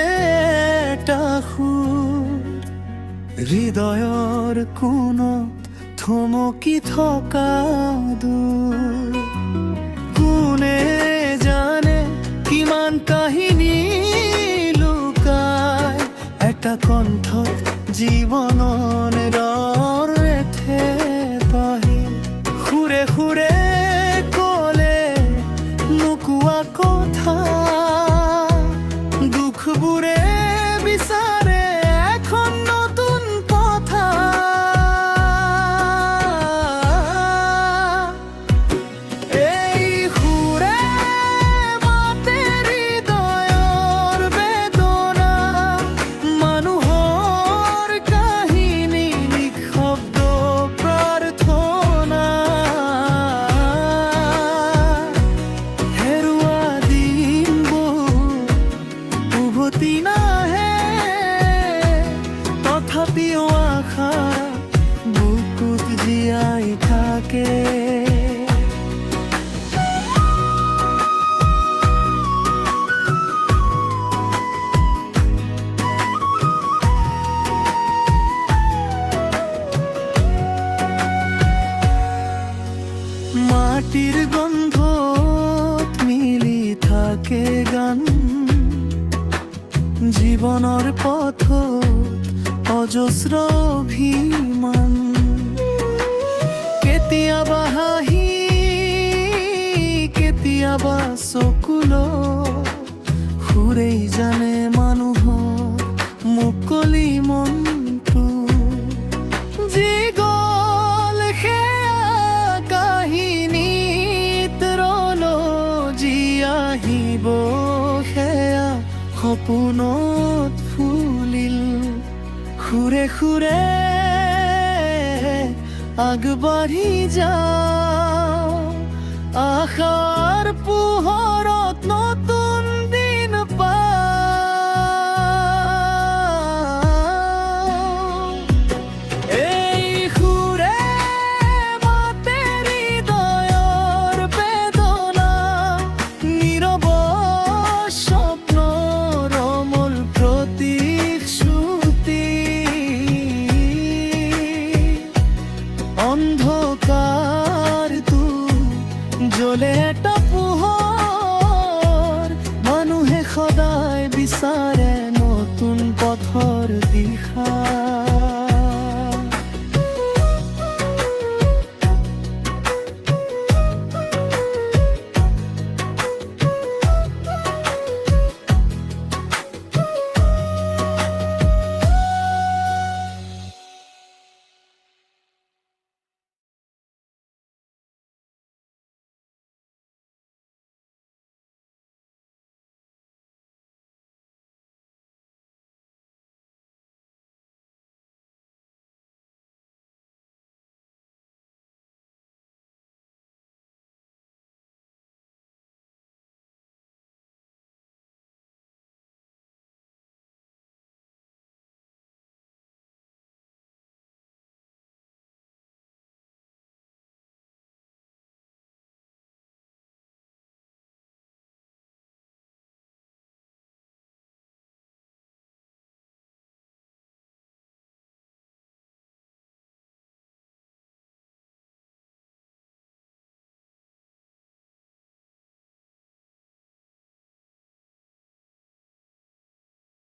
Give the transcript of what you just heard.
এটা সুৰ হৃদয়ৰ কোণত থমকি থকা দূৰ কোনে জানে কিমান কাহিনী লুকাই এটা কণ্ঠত জীৱনৰ ৰেথে বাহি সুৰে সুৰে ক'লে নোকোৱা কথা দুখবোৰে বিচাৰে এখন নতুন কথা এই সুৰে মাতে হৃদয়ৰ বেদনা মানুহৰ কাহিনী নিঃশব্দ প্ৰাৰ্থনা হেৰুৱা দিনবোৰ উভতি নাহে তথাপিও আশা বুকুত জীয়াই থাকে মাটিৰ গন্ধত মিলি থাকে গান জীৱনৰ পথত অজস্ৰ অভিমান কেতিয়াবা হাঁহি কেতিয়াবা চকুলত সুৰেই জানে মানুহৰ মুকলি মনটো যি গ'ল সেয়া কাহিনীত ৰ'ল যি আহিব সেয়া সপোনত ফুলিল সুৰে সুৰে আগবাঢ়ি যাওঁ আশাৰ পোহৰত নতুন দিন পাওঁ এই সুৰে মাতে হৃদয়ৰ বেদনা নীৰৱ স্বপ্নৰ অমল প্ৰতিশ্ৰুতি অন্ধকাৰটো জ্বলে এটা পোহৰ মানুহে সদায় বিচাৰে